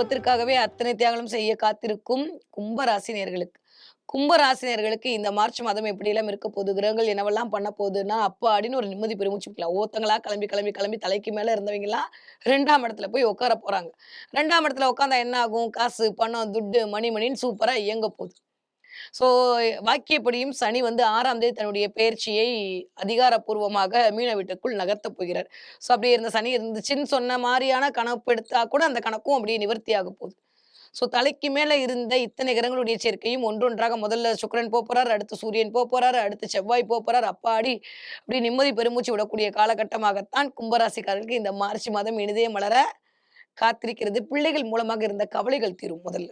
குடும்பத்திற்காகவே அத்தனை தியாகங்களும் செய்ய காத்திருக்கும் கும்பராசினியர்களுக்கு கும்பராசினியர்களுக்கு இந்த மார்ச் மாதம் எப்படியெல்லாம் இருக்க போகுது, கிரகங்கள் என்னவெல்லாம் பண்ண போகுதுன்னா, அப்பாடின்னு ஒரு நிம்மதி பெருமூச்சு விடலாம். ஒவ்வொருத்தங்களா கிளம்பி, கிளம்பி, கிளம்பி தலைக்கு மேல இருந்தவங்கலாம் 2ஆம் இடத்துல போய் உட்கார போறாங்க. 2ஆம் இடத்துல உட்கார்ந்தா என்ன ஆகும்? காசு, பணம், துட்டு, மணி மணின்னு சூப்பரா இயங்க போகுது. ஸோ வாக்கியப்படியும் சனி வந்து 6ஆம் தேதி தன்னுடைய பெயர்ச்சியை அதிகாரப்பூர்வமாக மீன வீட்டுக்குள் நகர்த்தப் போகிறார். ஸோ அப்படி இருந்த சனி இருந்துச்சுன்னு சொன்ன மாரியான கணக்கு எடுத்தா கூட அந்த கணக்கும் அப்படியே நிவர்த்தி ஆக போகுது. ஸோ தலைக்கு மேல இருந்த இத்தனை கிரகங்களுடைய சேர்க்கையும் ஒன்றொன்றாக முதல்ல சுக்கிரன் போறாரு, அடுத்து சூரியன் போறாரு, அடுத்து செவ்வாய் போறாரு. அப்பாடி அப்படி நிம்மதி பெருமூச்சு விடக்கூடிய காலகட்டமாகத்தான் கும்பராசிக்காரர்களுக்கு இந்த மார்ச் மாதம் இனிதே மலர காத்திருக்கிறது. பிள்ளைகள் மூலமாக இருந்த கவலைகள் தீரும் முதல்ல.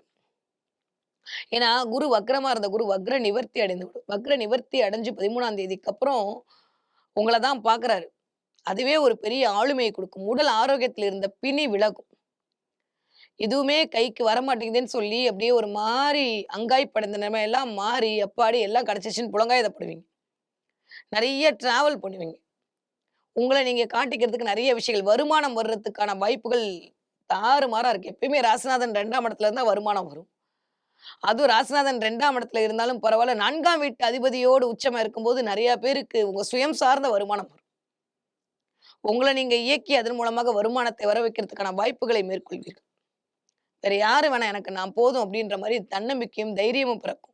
ஏன்னா, குரு வக்ரமா இருந்த குரு வக்ர நிவர்த்தி அடைந்து விடும். வக்ர நிவர்த்தி அடைஞ்சு 13ஆம் தேதிக்கு அப்புறம் உங்கள தான் பார்க்குறாரு. அதுவே ஒரு பெரிய ஆளுமையை குடுக்கும். உடல் ஆரோக்கியத்தில இருந்த பிணி விலகும். எதுவுமே கைக்கு வரமாட்டேங்குதுன்னு சொல்லி அப்படியே ஒரு மாரி அங்காய் படைந்த நிலைமையெல்லாம் மாறி, அப்பாடி எல்லாம் கிடைச்சிருச்சுன்னு புலங்காயதப்படுவீங்க. நெறைய டிராவல் பண்ணுவீங்க. உங்கள நீங்க காட்டிக்கிறதுக்கு நெறைய விஷயங்கள் வருமானம் வர்றதுக்கான வாய்ப்புகள் தாறுமாறா இருக்கு. எப்பயுமே ராசிநாதன் 2ஆம் இடத்துல இருந்தா வருமானம் வரும். அதுவும் ராசிநாதன் 2ஆம் இடத்துல இருந்தாலும் பரவால்ல. 4ஆம் வீட்டு அதிபதியோடு உச்சமா இருக்கும்போது நெறைய பேருக்கு உங்க சுயம் சார்ந்த வருமானம் வரும். உங்கள நீங்க இயக்கி அதன் மூலமாக வருமானத்தை வர வைக்கிறதுக்கான வாய்ப்புகளை மேற்கொள்வீர்கள். வேற யாரு வேணாம் எனக்கு நான் போதும் அப்படின்ற மாரி தன்னம்பிக்கையும், தைரியமும் பிறக்கும்.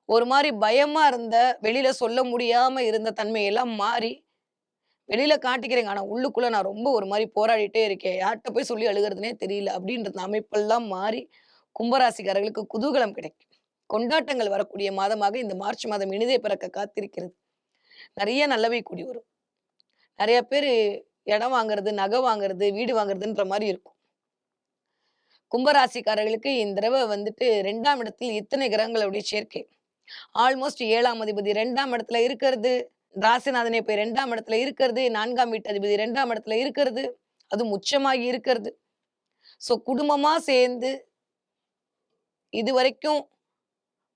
ஒரு மாரி பயமா இருந்த, வெளியில சொல்ல முடியாம இருந்த தன்மையெல்லாம் மாறி, வெளியில காட்டிக்கிறேங்க. ஆனா உள்ளுக்குள்ள நான் ரொம்ப ஒரு மாரி போராடிட்டே இருக்கேன். யார்ட்ட போய் சொல்லி அழுகுறதுன்னே தெரியல. அப்படின்ற அமைப்பெல்லாம் மாறி, கும்பராசிக்காரர்களுக்கு குதூகலம் கிடைக்கும். கொண்டாட்டங்கள் வரக்கூடிய மாதமாக இந்த மார்ச் மாதம் இனிதே பிறக்க காத்திருக்கிறது. நெறைய நல்லவை கூடி வரும். நெறைய பேரு இடம் வாங்குறது, நகை வாங்குறது, வீடு வாங்குறதுன்ற மாரி இருக்கும். கும்பராசிக்காரர்களுக்கு இந்த தடவ வந்துட்டு 2ஆம் இடத்தில் இத்தனை கிரகங்களுடைய சேர்க்கை. ஆல்மோஸ்ட் 7ஆம் அதிபதி 2ஆம் இடத்துல இருக்கிறது, ராசிநாதனே போய் 2ஆம் இடத்துல இருக்கிறது, 4ஆம் வீட்டு அதிபதி 2ஆம் இடத்துல இருக்கிறது, அதுவும் உச்சமாகி இருக்கிறது. ஸோ குடும்பமா சேர்ந்து இதுவரைக்கும்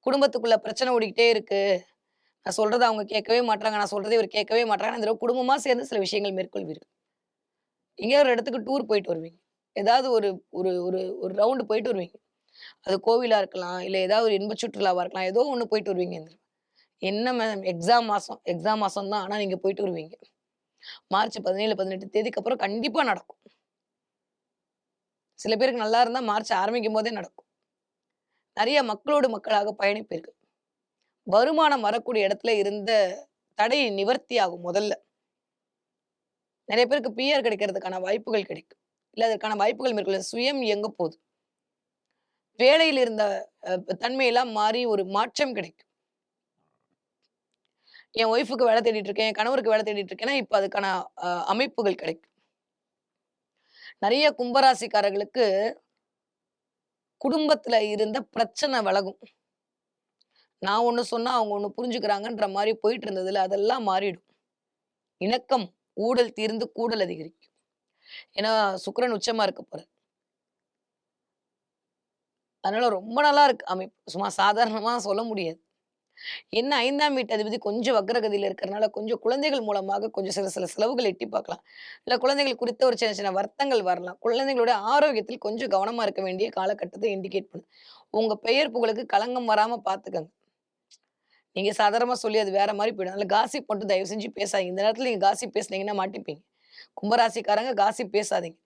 குடும்பத்துக்குள்ள பிரச்சனை ஓடிக்கிட்டே இருக்கு. நான் சொல்றத அவங்க கேட்கவே மாட்றாங்க. நான் சொல்றத இவர் கேட்கவே மாட்றாங்க. இந்த தடவ குடும்பமா சேர்ந்து சில விஷயங்கள் மேற்கொள்வீர்கள். எங்கேயோ ஒரு இடத்துக்கு டூர் போயிட்டு வருவீங்க. ஏதாவது ஒரு ஒரு ஒரு ஒரு ரவுண்டு போயிட்டு வருவீங்க. அது கோவிலா இருக்கலாம், இல்ல ஏதாவது ஒரு இன்ப சுற்றுலாவா இருக்கலாம். ஏதோ ஒண்ணு போயிட்டு வருவீங்க இந்த தடவ. என்ன மேம் எக்ஸாம் மாசம் தான். ஆனா நீங்க போயிட்டு வருவீங்க. மார்ச் 17, 18 தேதிக்கு அப்புறம் கண்டிப்பா நடக்கும். சில பேருக்கு நல்லா இருந்தா மார்ச் ஆரம்பிக்கும்போதே நடக்கும். நெறைய மக்களோடு மக்களாக பயணிப்பீர்கள். வருமானம் வரக்கூடிய இடத்துல இருந்த தடை நிவர்த்தி ஆகும் முதல்ல. நெறைய பேருக்கு பிஆர் கிடைக்கிறதுக்கான வாய்ப்புகள் கிடைக்கும். இல்ல அதற்கான வாய்ப்புகள் மேற்கொள்ள சுயம் இயங்க போது. வேலையில் இருந்த தன்மையெல்லாம் மாறி ஒரு மாற்றம் கிடைக்கும். என் ஒய்ஃப்க்கு வேலை தேடிட்டு இருக்கேன். என் கணவருக்கு வேலை தேடிட்டு இருக்கேன்னா, இப்ப அதுக்கான அமைப்புகள் கிடைக்கும். நெறைய கும்பராசிக்காரர்களுக்கு குடும்பத்துல இருந்த பிரச்சனை விலகும். நான் ஒண்ணு சொன்னா அவங்க ஒண்ணு புரிஞ்சுக்கிறாங்கன்ற மாரி போயிட்டு இருந்ததுல, அதெல்லாம் மாறிடும். இணக்கம், ஊடல் தீர்ந்து கூடல் அதிகரிக்கும். ஏன்னா சுக்கிரன் உச்சமா இருக்க போறார். அதனால ரொம்ப நல்லா இருக்கு அமைப்பு. சும்மா சாதாரணமா சொல்ல முடியாது. என்ன 5ஆம் வீட்டு அதிபதி கொஞ்சம் வக்ரகதியில இருக்கிறனால, கொஞ்சம் குழந்தைகள் மூலமாக கொஞ்சம் சில சில செலவுகள் எட்டி பார்க்கலாம். இல்ல குழந்தைகள் குறித்த ஒரு சின்ன சின்ன வருத்தங்கள் வரலாம். குழந்தைகளுடைய ஆரோக்கியத்தில் கொஞ்சம் கவனமா இருக்க வேண்டிய காலகட்டத்த இண்டிகேட் பண்ணுது. உங்க பெயர் புகழுக்கு களங்கம் வராம பார்த்துக்கங்க. நீங்க சாதாரணமா சொல்லி அது வேற மாரி போயிடும். அதனால காசிப் மட்டும் தயவு செஞ்சு பேசாதீங்க. இந்த நேரத்துல நீங்க காசிப் பேசுனீங்கன்னா மாட்டிப்பீங்க. கும்பராசிக்காரங்க காசிப் பேசாதீங்க.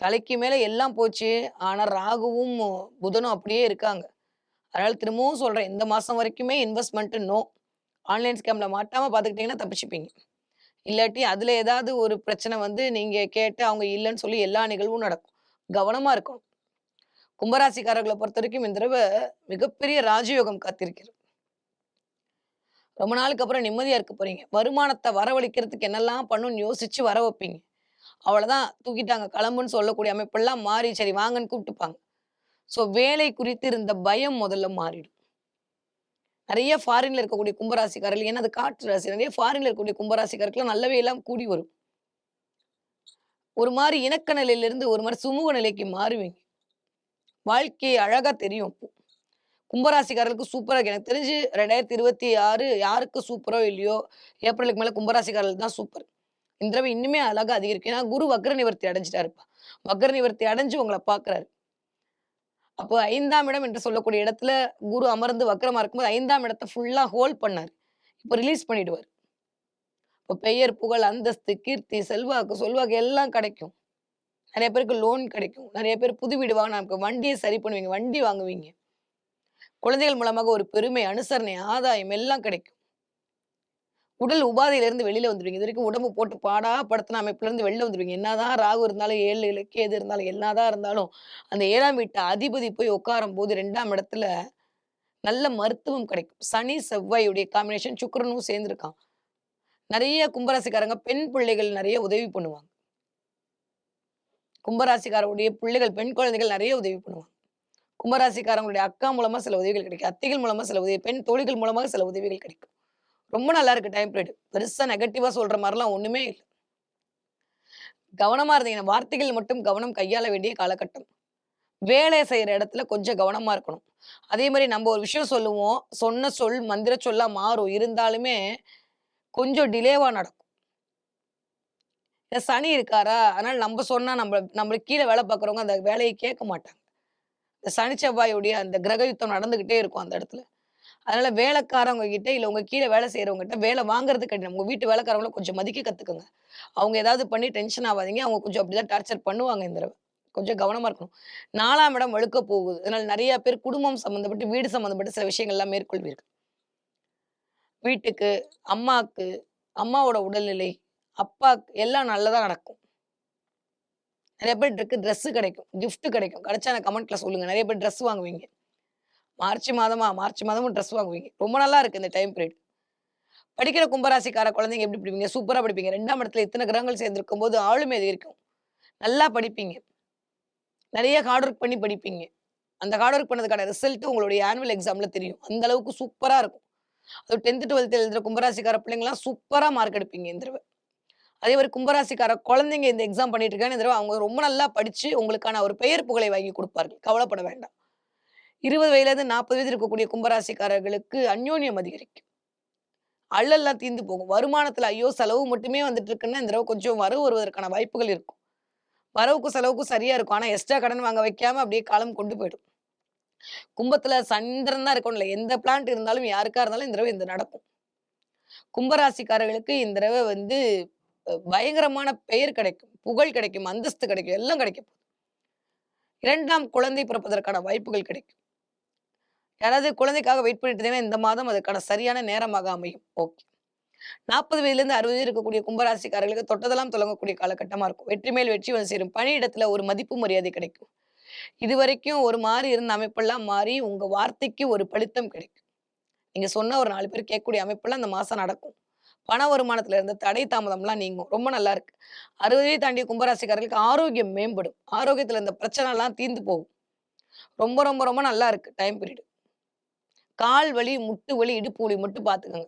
தலைக்கு மேல எல்லாம் போச்சு. ஆனா ராகுவும், புதனும் அப்படியே இருக்காங்க. அதனால திரும்பவும் சொல்றேன். இந்த மாசம் வரைக்குமே இன்வெஸ்ட்மென்ட் நோ. ஆன்லைன் ஸ்கேம்ல மாட்டாம பார்த்துக்கிட்டீங்கன்னா தப்பிச்சுப்பீங்க. இல்லாட்டி அதுல ஏதாவது ஒரு பிரச்சனை வந்து நீங்க கேட்டு அவங்க இல்லன்னு சொல்லி எல்லா நிகழ்வும் நடக்கும். கவனமா இருக்கணும். கும்பராசிக்காரர்கள பொறுத்தவரைக்கும் இந்த தடவ மிகப்பெரிய ராஜயோகம் காத்திருக்கிறது. ரொம்ப நாளுக்கு அப்புறம் நிம்மதியா இருக்க போறீங்க. வருமானத்த வரவழைக்கிறதுக்கு என்னெல்லாம் பண்ணணும்னு யோசிச்சு வர வைப்பீங்க. அவ்வளதான் தூக்கிட்டாங்க கிளம்புன்னு சொல்லக்கூடிய அமைப்பெல்லாம் மாறி சரி வாங்கன்னு கூப்பிட்டுப்பாங்க. ஸோ வேலை குறித்து இருந்த பயம் முதல்ல மாறிடும். நெறைய ஃபாரின்ல இருக்கக்கூடிய கும்பராசிக்காரர்கள் ஏன்னா அது காற்று ராசி. நெறைய ஃபாரின்ல இருக்கக்கூடிய கும்பராசிக்காரர்களுக்கு நல்லவை எல்லாம் கூடி வரும். ஒரு மாரி இணக்க நிலையிலிருந்து ஒரு மாரி சுமூக நிலைக்கு மாறுவீங்க. வாழ்க்கை அழகா தெரியும் அப்போ. கும்பராசிக்காரர்களுக்கு சூப்பரா இருக்கு. எனக்கு தெரிஞ்சு 2026 யாருக்கு சூப்பரோ இல்லையோ, ஏப்ரலுக்கு மேல கும்பராசிக்காரர்களுக்கு தான் சூப்பர். இந்த தடவ இன்னுமே அழகா அதிகரிக்கும். ஏன்னா குரு வக்ர நிவர்த்தி அடைஞ்சுட்டாருப்பா. வக்ர நிவர்த்தி அடைஞ்சு உங்கள பார்க்குறாரு. அப்போ 5ஆம் இடம் என்று சொல்லக்கூடிய இடத்துல குரு அமர்ந்து வக்ரமா இருக்கும்போது 5ஆம் இடத்த ஃபுல்லா ஹோல்ட் பண்ணாரு. இப்ப ரிலீஸ் பண்ணிடுவாரு. இப்ப பெயர், புகழ், அந்தஸ்து, கீர்த்தி, செல்வாக்கு, சொல்வாக்கு எல்லாம் கிடைக்கும். நெறைய பேருக்கு லோன் கிடைக்கும். நெறைய பேர் புது வீடு வாங்குனா வண்டிய சரி பண்ணுவீங்க. வண்டி வாங்குவீங்க. குழந்தைகள் மூலமாக ஒரு பெருமை, அனுசரணை, ஆதாயம் எல்லாம் கிடைக்கும். உடல் உபாதையிலிருந்து வெளில வந்துருவீங்க. இதுவரைக்கும் உடம்பு போட்டு பாடா படுத்துன அமைப்புலருந்து வெளில வந்துருவீங்க. என்னதான் ராகு இருந்தாலும், 7 கேது இருந்தாலும், என்னதான் இருந்தாலும், அந்த 7ஆம் வீட்டு அதிபதி போய் உட்காரும்போது 2ஆம் இடத்துல நல்ல மருத்துவம் கிடைக்கும். சனி, செவ்வாயுடைய காம்பினேஷன் சுக்கிரனும் சேர்ந்திருக்கான். நெறைய கும்பராசிக்காரங்க பெண் பிள்ளைகள் நெறைய உதவி பண்ணுவாங்க. கும்பராசிக்காரருடைய பிள்ளைகள், பெண் குழந்தைகள் நெறைய உதவி பண்ணுவாங்க. கும்பராசிக்காரங்களுடைய அக்கா மூலமா சில உதவிகள் கிடைக்கும். அத்தைகள் மூலமா சில உதவி, பெண் தோழிகள் மூலமாக சில உதவிகள் கிடைக்கும். ரொம்ப நல்லா இருக்கு டைம் பீரியட். பெருசா நெகட்டிவா சொல்ற மாரிலாம் ஒண்ணுமே இல்ல. கவனமா இருந்தீங்கன்னா, வார்த்தைகள் மட்டும் கவனம் கையாள வேண்டிய காலகட்டம். வேலை செய்ற இடத்துல கொஞ்சம் கவனமா இருக்கணும். அதே மாரி நம்ம ஒரு விஷயம் சொல்லுவோம். சொன்ன சொல் மந்திர சொல்லா மாறும். இருந்தாலுமே கொஞ்சம் டிலேவா நடக்கும். சனி இருக்காரா, அதனால நம்ப சொன்னா நம்மளுக்கு கீழ வேலை பார்க்குறவங்க அந்த வேலைய கேட்க மாட்டாங்க. இந்த சனி, செவ்வாயுடைய அந்த கிரக யுத்தம் நடந்துகிட்டே இருக்கும் அந்த இடத்துல. அதனால வேலைக்காரவங்க கிட்ட, இல்ல உங்க கீழ வேலை செய்றவங்ககிட்ட வேலை வாங்குறது கடினம். உங்க வீட்டு வேலைக்காரவங்கள கொஞ்சம் மதிக்க கத்துக்கங்க. அவங்க ஏதாவது பண்ணி டென்ஷன் ஆவாதீங்க. அவங்க கொஞ்சம் அப்படிதான் டார்ச்சர் பண்ணுவாங்க இந்த தடவ. கொஞ்சம் கவனமா இருக்கணும். 4ஆம் இடம் வலுக்க போகுது. அதனால நெறைய பேர் குடும்பம் சம்மந்தப்பட்டு, வீடு சம்மந்தப்பட்ட சில விஷயங்கள்லாம் மேற்கொள்வீர்கள். வீட்டுக்கு, அம்மாக்கு, அம்மாவோட உடல்நிலை, அப்பாக்கு எல்லாம் நல்லதா நடக்கும். நெறைய பேருக்கு ட்ரெஸ் கிடைக்கும். கிஃப்ட் கிடைக்கும். கிடைச்சா எனக்கு கமெண்ட்ல சொல்லுங்க. நெறைய பேர் ட்ரெஸ் வாங்குவீங்க. மார்ச் மாதமா? மார்ச் மாதமும் ட்ரெஸ் வாங்குவீங்க. ரொம்ப நல்லா இருக்கு இந்த டைம் பீரியட். படிக்கிற கும்பராசிக்கார குழந்தைங்க எப்படி படிப்பீங்க? சூப்பரா படிப்பீங்க. 2ஆம் இடத்துல இத்தன கிரகங்கள் சேர்ந்திருக்கும்போது ஆளுமை அதிகரிக்கும். நல்லா படிப்பீங்க. நெறைய ஹார்ட் ஒர்க் பண்ணி படிப்பீங்க. அந்த ஹார்ட் ஒர்க் பண்ணதுக்கான ரிசல்ட் உங்களுடைய ஆனுவல் எக்ஸாம்ல தெரியும். அந்த அளவுக்கு சூப்பரா இருக்கும். அதுவும் 10த், 12த் எழுதுற கும்பராசிக்கார பிள்ளைங்கலாம் சூப்பரா மார்க் எடுப்பீங்க இந்த தடவ. அதே மாரி கும்பராசிக்கார குழந்தைங்க இந்த எக்ஸாம் பண்ணிட்டு இருக்காங்க. இந்த தடவ அவங்க ரொம்ப நல்லா படிச்சு உங்களுக்கான ஒரு பெயர் புகழை வாங்கி குடுப்பார்கள். கவலைப்பட வேண்டாம். 20 வயதிலிருந்து 40 வயது இருக்கக்கூடிய கும்பராசிக்காரர்களுக்கு அந்யோன்யம் அதிகரிக்கும். அல்லல்லாம் தீர்ந்து போகும். வருமானத்துல ஐயோ! செலவு மட்டுமே வந்துட்டு இருக்குன்னா, இந்த தடவ கொஞ்சம் வரவு வருவதற்கான வாய்ப்புகள் இருக்கும். வரவுக்கும் செலவுக்கும் சரியா இருக்கும். ஆனா எக்ஸ்ட்ரா கடன் வாங்க வைக்காம அப்படியே காலம் கொண்டு போயிடும். கும்பத்துல சந்திரன் தான் இருக்கணும்னு இல்ல. எந்த பிளான்ட் இருந்தாலும் யாருக்கா இருந்தாலும் இந்த தடவ இந்த நடக்கும். கும்பராசிக்காரர்களுக்கு இந்த தடவ வந்து பயங்கரமான பெயர் கிடைக்கும். புகழ் கிடைக்கும். அந்தஸ்து கிடைக்கும். எல்லாம் கிடைக்கும். 2ஆம் குழந்தை பிறப்பதற்கான வாய்ப்புகள் கிடைக்கும். யாராவது குழந்தைக்காக வெயிட் பண்ணிட்டு இருந்தீங்கன்னா, இந்த மாதம் அதுக்கான சரியான நேரமாக அமையும். ஓகே. 40 வயதிலிருந்து 60 வயது இருக்கக்கூடிய கும்பராசிக்காரர்களுக்கு தொட்டதெல்லாம் தொடங்கக்கூடிய காலகட்டமா இருக்கும். வெற்றி மேல் வெற்றி வந்து சேரும். பணியிடத்துல ஒரு மதிப்பு மரியாதை கிடைக்கும். இதுவரைக்கும் ஒரு மாரி இருந்த அமைப்பெல்லாம் மாறி, உங்க வார்த்தைக்கு ஒரு பளித்தம் கிடைக்கும். நீங்க சொன்ன ஒரு 4 பேர் கேட்கக்கூடிய அமைப்பெல்லாம் இந்த மாசம் நடக்கும். பண வருமானத்துல இருந்த தடை தாமதம்லாம் நீங்கும். ரொம்ப நல்லா இருக்கு. 60 தாண்டிய கும்பராசிக்காரர்களுக்கு ஆரோக்கியம் மேம்படும். ஆரோக்கியத்துல இருந்த பிரச்சனைலாம் தீர்ந்து போகும். ரொம்ப ரொம்ப ரொம்ப நல்லா இருக்கு டைம் பீரியட். கால் வலி, முட்டு வலி, இடுப்பு வலி மட்டும் பார்த்துக்கங்க.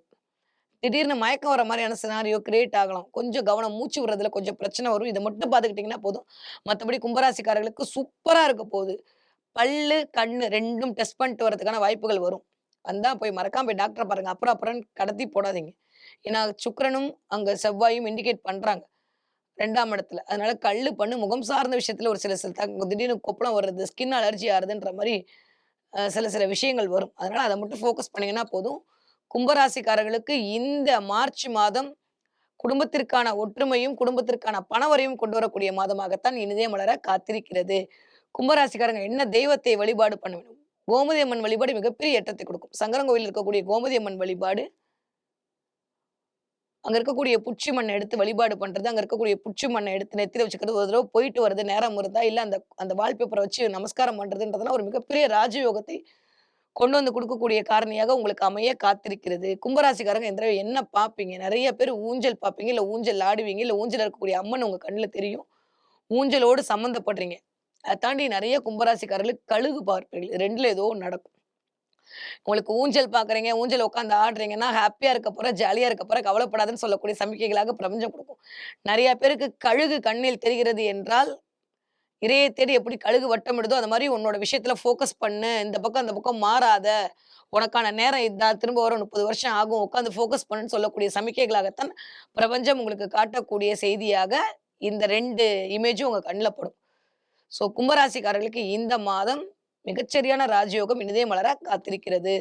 திடீர்னு மயக்கம் வர மாரியான சினாரியோ கிரியேட் ஆகலாம். கொஞ்சம் கவனம் மூச்சு விடுறதுல கொஞ்சம் பிரச்சனை வரும். இத மட்டும் பார்த்துக்கிட்டீங்கன்னா போதும். மத்தபடி கும்பராசிக்காரர்களுக்கு சூப்பரா இருக்க போகுது. பல்லு, கண்ணு 2ம் டெஸ்ட் பண்ணிட்டு வரதுக்கான வாய்ப்புகள் வரும். வந்தா போய் மறக்காம போய் டாக்டர பாருங்க. அப்புறம்ன்னு கடத்தி போடாதீங்க. ஏன்னா சுக்கிரனும், அங்க செவ்வாயும் இண்டிகேட் பண்றாங்க. 2ஆம் இடத்துல. அதனால கல்லு, பல்லு, முகம் சார்ந்த விஷயத்துல ஒரு சில சில திடீர்னு கொப்பளம் வருது, ஸ்கின் அலர்ஜி ஆகுதுன்ற மாரி சில சில விஷயங்கள் வரும். அதனால அத மட்டும் ஃபோக்கஸ் பண்ணீங்கன்னா போதும். கும்பராசிக்காரர்களுக்கு இந்த மார்ச் மாதம் குடும்பத்திற்கான ஒற்றுமையும், குடும்பத்திற்கான பணவரையும் கொண்டு வரக்கூடிய மாதமாகத்தான் இனிதே மலர காத்திருக்கிறது. கும்பராசிக்காரங்க என்ன தெய்வத்தை வழிபாடு பண்ண வேண்டும்? கோமதி அம்மன் வழிபாடு மிகப்பெரிய ஏற்றத்தை கொடுக்கும். சங்கரன் இருக்கக்கூடிய கோமதி அம்மன் வழிபாடு, அங்க இருக்கக்கூடிய புட்சி மண்ண எடுத்து வழிபாடு பண்றது, அங்க இருக்கக்கூடிய புட்சி மண்ண எடுத்து நெத்தியில வச்சுக்கிறது, ஒரு தடவ போயிட்டு வருது நேரம் இருந்தா, இல்ல அந்த அந்த வால்பேப்பர வச்சு நமஸ்காரம் பண்றதுன்றதெல்லாம் ஒரு மிகப்பெரிய ராஜயோகத்தை கொண்டு வந்து குடுக்கக்கூடிய காரணியாக உங்களுக்கு அமைய காத்திருக்கிறது. கும்பராசிக்காரங்க இந்த தடவ என்ன பார்ப்பீங்க? நெறைய பேர் ஊஞ்சல் பார்ப்பீங்க, இல்ல ஊஞ்சல் ஆடுவீங்க, இல்ல ஊஞ்சல்ல இருக்கக்கூடிய அம்மன் உங்க கண்ணுல தெரியும். ஊஞ்சலோடு சம்மந்தப்படுறீங்க. அத தாண்டி நெறைய கும்பராசிக்காரர்களுக்கு கழுகு பார்ப்பீர்கள். 2ல ஏதோ ஒண்ணு நடக்கும். உங்களுக்கு ஊஞ்சல் பார்க்குறீங்க, ஊஞ்சல்ல உட்கார்ந்து ஆடுறீங்கன்னா, ஹேப்பியா இருக்க போற, ஜாலியா இருக்க போற, கவலைப்படாதன்னு சொல்லக்கூடிய சமிக்கைகளாக பிரபஞ்சம் குடுக்கும். நெறைய பேருக்கு கழுகு கண்ணில் தெரிகிறது என்றால், இரையை தேடி எப்படி கழுகு வட்டமிடுதோ, அந்த மாரி உன்னோட விஷயத்துல ஃபோக்கஸ் பண்ணு. இந்த பக்கம், அந்த பக்கம் மாறாத. உனக்கான நேரம் இதான். திரும்ப வரும் 30 வருஷம் ஆகும். உட்கார்ந்து ஃபோக்கஸ் பண்ணுன்னு சொல்லக்கூடிய சமிக்கைகளாகத்தான் பிரபஞ்சம் உங்களுக்கு காட்டக்கூடிய செய்தியாக இந்த 2 இமேஜும் உங்க கண்ல படும். ஸோ கும்பராசிக்காரர்களுக்கு இந்த மாதம் மிகச்சரியான ராஜயோகம் இனிதே மலர காத்திருக்கிறது.